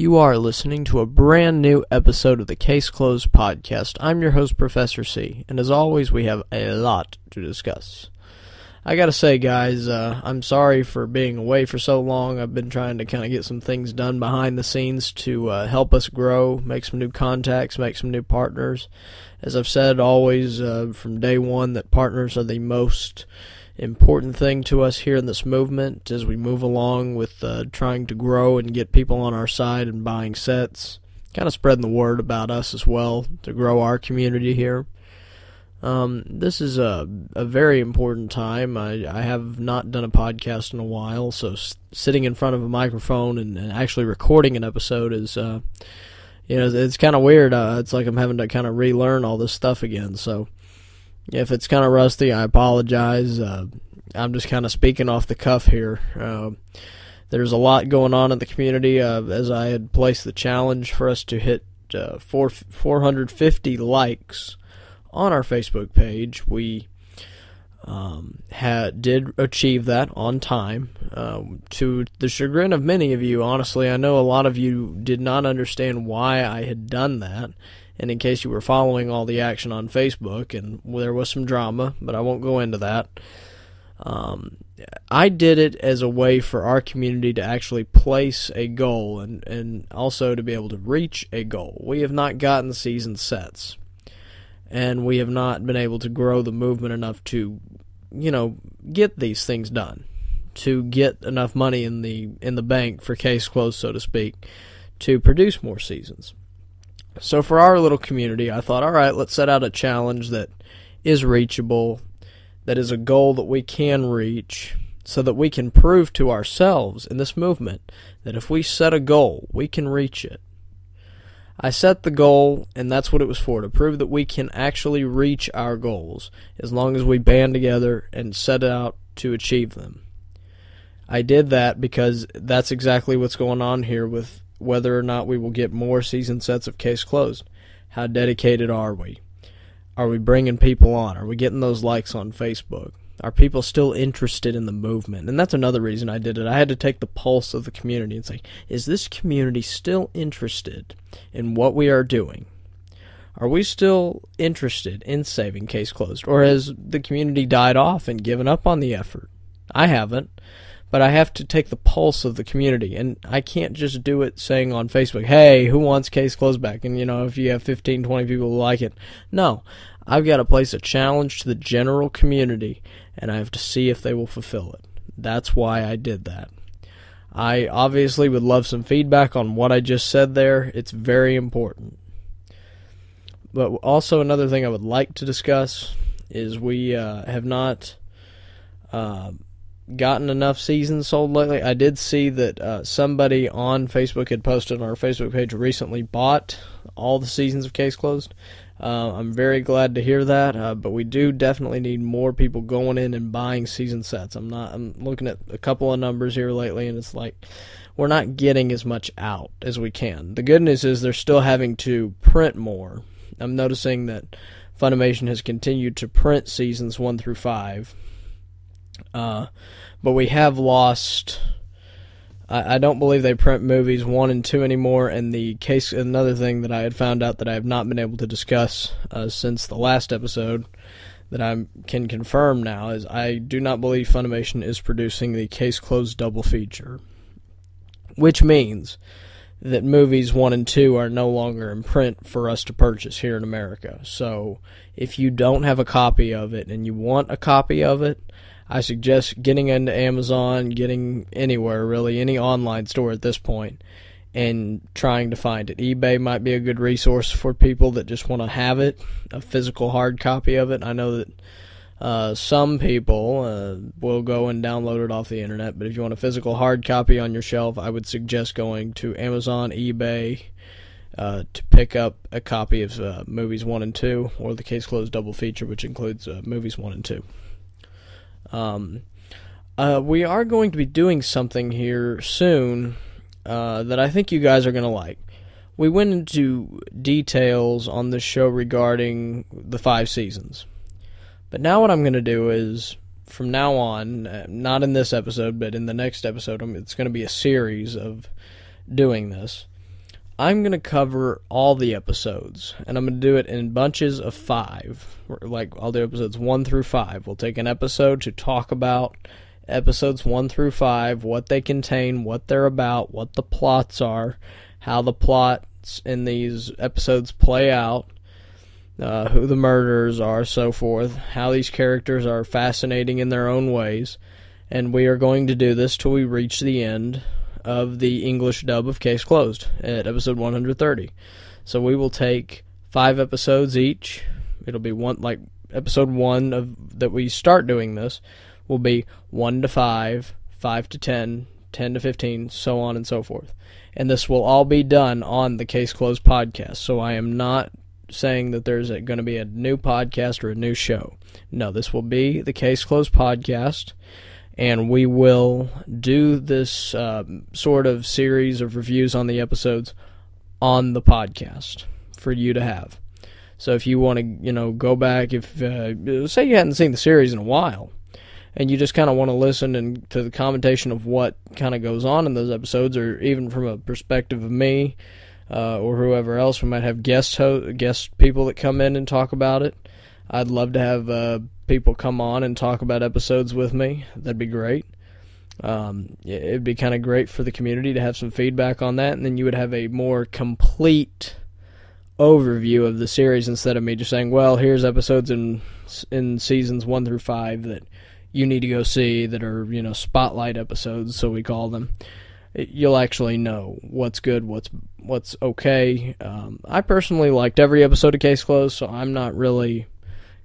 You are listening to a brand new episode of the Case Closed podcast. I'm your host, Professor C, and as always, we have a lot to discuss. I gotta say, guys, I'm sorry for being away for so long. I've been trying to kind of get some things done behind the scenes to help us grow, make some new contacts, make some new partners. As I've said always from day one, that partners are the most important thing to us here in this movement as we move along with trying to grow and get people on our side and buying sets, kind of spreading the word about us as well to grow our community here. This is a very important time. I have not done a podcast in a while, so sitting in front of a microphone and actually recording an episode is it's kind of weird. It's like I'm having to kind of relearn all this stuff again, so if it's kind of rusty, I apologize. I'm just kind of speaking off the cuff here. There's a lot going on in the community. As I had placed the challenge for us to hit 450 likes on our Facebook page, we did achieve that on time. To the chagrin of many of you, honestly, I know a lot of you did not understand why I had done that. And in case you were following all the action on Facebook, and there was some drama, but I won't go into that, I did it as a way for our community to actually place a goal and also to be able to reach a goal. We have not gotten season sets, and we have not been able to grow the movement enough to, get these things done, to get enough money in the bank for Case Closed, so to speak, to produce more seasons. So for our little community, I thought, all right, let's set out a challenge that is reachable, that is a goal that we can reach, so that we can prove to ourselves in this movement that if we set a goal, we can reach it. I set the goal, and that's what it was for, to prove that we can actually reach our goals as long as we band together and set out to achieve them. I did that because that's exactly what's going on here with whether or not we will get more season sets of Case Closed. How dedicated are we? Are we bringing people on? Are we getting those likes on Facebook? Are people still interested in the movement? And that's another reason I did it. I had to take the pulse of the community and say, is this community still interested in what we are doing? Are we still interested in saving Case Closed? Or has the community died off and given up on the effort? I haven't. But I have to take the pulse of the community, and I can't just do it saying on Facebook, hey, who wants Case Closed back? And, if you have 15, 20 people who like it. No, I've got to place a challenge to the general community, and I have to see if they will fulfill it. That's why I did that. I obviously would love some feedback on what I just said there. It's very important. But also another thing I would like to discuss is we have not gotten enough seasons sold lately. I did see that somebody on Facebook had posted on our Facebook page recently bought all the seasons of Case Closed. I'm very glad to hear that, but we do definitely need more people going in and buying season sets. I'm looking at a couple of numbers here lately, and it's like we're not getting as much out as we can. The good news is they're still having to print more. I'm noticing that Funimation has continued to print seasons 1 through 5. But we have lost. I don't believe they print movies 1 and 2 anymore. And another thing that I had found out that I have not been able to discuss since the last episode that I can confirm now is I do not believe Funimation is producing the Case Closed double feature, which means that movies 1 and 2 are no longer in print for us to purchase here in America. So if you don't have a copy of it and you want a copy of it, I suggest getting into Amazon, getting anywhere really, any online store at this point, and trying to find it. eBay might be a good resource for people that just want to have it, a physical hard copy of it. I know that some people will go and download it off the internet, but if you want a physical hard copy on your shelf, I would suggest going to Amazon, eBay, to pick up a copy of movies 1 and 2, or the Case Closed double feature, which includes movies 1 and 2. We are going to be doing something here soon that I think you guys are going to like. We went into details on this show regarding the 5 seasons. But now what I'm going to do is, from now on, not in this episode, but in the next episode, it's going to be a series of doing this. I'm going to cover all the episodes, and I'm going to do it in bunches of 5. Like, I'll do episodes 1 through 5. We'll take an episode to talk about episodes 1 through 5, what they contain, what they're about, what the plots are, how the plots in these episodes play out, who the murderers are, so forth, how these characters are fascinating in their own ways, and we are going to do this till we reach the end of the English dub of Case Closed at episode 130. So we will take 5 episodes each. It'll be episode 1 of that we start doing this will be 1 to 5, 5 to 10, 10 to 15, so on and so forth. And this will all be done on the Case Closed podcast. So I am not saying that there's going to be a new podcast or a new show. No, this will be the Case Closed podcast. And we will do this sort of series of reviews on the episodes on the podcast for you to have. So if you want to, go back, if say you hadn't seen the series in a while, and you just kind of want to listen to the commentation of what kind of goes on in those episodes, or even from a perspective of me or whoever else, we might have guest people that come in and talk about it. I'd love to have people come on and talk about episodes with me. That'd be great. It'd be kind of great for the community to have some feedback on that, and then you would have a more complete overview of the series instead of me just saying, well, here's episodes in seasons 1 through 5 that you need to go see that are, spotlight episodes, so we call them. You'll actually know what's good, what's okay. I personally liked every episode of Case Closed, so I'm not really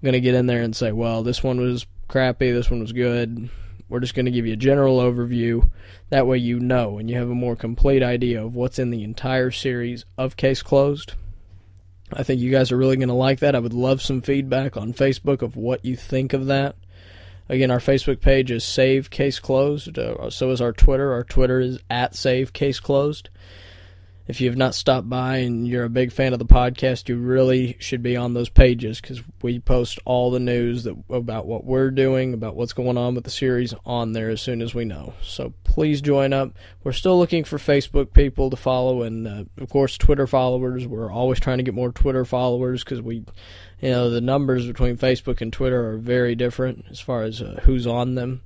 going to get in there and say, well, this one was crappy, this one was good. We're just going to give you a general overview. That way you know, and you have a more complete idea of what's in the entire series of Case Closed. I think you guys are really going to like that. I would love some feedback on Facebook of what you think of that. Again, our Facebook page is Save Case Closed. So is our Twitter. Our Twitter is @SaveCaseClosed. If you have not stopped by and you're a big fan of the podcast, you really should be on those pages because we post all the news about what we're doing, about what's going on with the series on there as soon as we know. So please join up. We're still looking for Facebook people to follow and, of course, Twitter followers. We're always trying to get more Twitter followers because the numbers between Facebook and Twitter are very different as far as who's on them.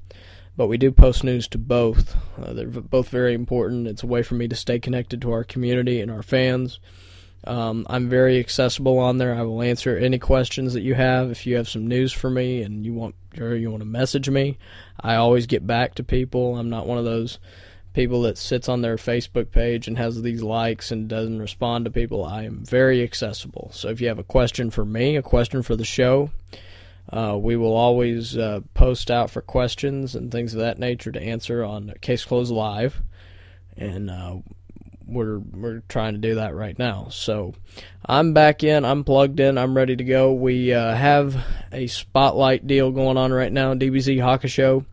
But we do post news to both. They're both very important. It's a way for me to stay connected to our community and our fans. I'm very accessible on there. I will answer any questions that you have. If you have some news for me and you want to message me, I always get back to people. I'm not one of those people that sits on their Facebook page and has these likes and doesn't respond to people. I am very accessible. So if you have a question for me, a question for the show, we will always post out for questions and things of that nature to answer on Case Closed Live, and we're trying to do that right now. So I'm back in, I'm plugged in, I'm ready to go. We have a spotlight deal going on right now. DBZ Hakusho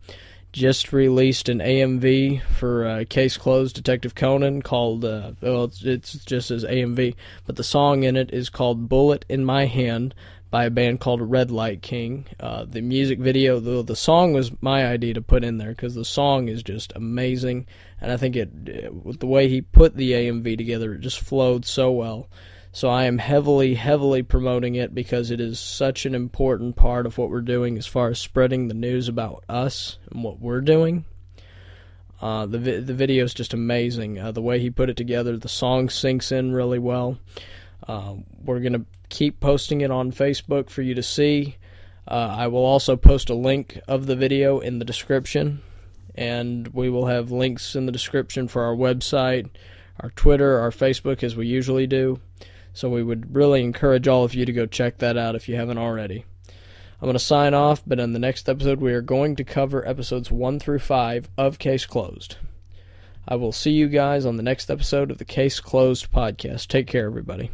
just released an AMV for Case Closed Detective Conan called, it's just as AMV, but the song in it is called Bullet in My Hand by a band called Red Light King. The music video, the song was my idea to put in there because the song is just amazing, and I think with the way he put the AMV together, it just flowed so well. So I am heavily, heavily promoting it because it is such an important part of what we're doing as far as spreading the news about us and what we're doing. The video is just amazing. The way he put it together, the song sinks in really well. We're going to keep posting it on Facebook for you to see. I will also post a link of the video in the description, and we will have links in the description for our website, our Twitter, our Facebook, as we usually do. So we would really encourage all of you to go check that out if you haven't already. I'm going to sign off, but in the next episode we are going to cover episodes 1 through 5 of Case Closed. I will see you guys on the next episode of the Case Closed podcast. Take care, everybody.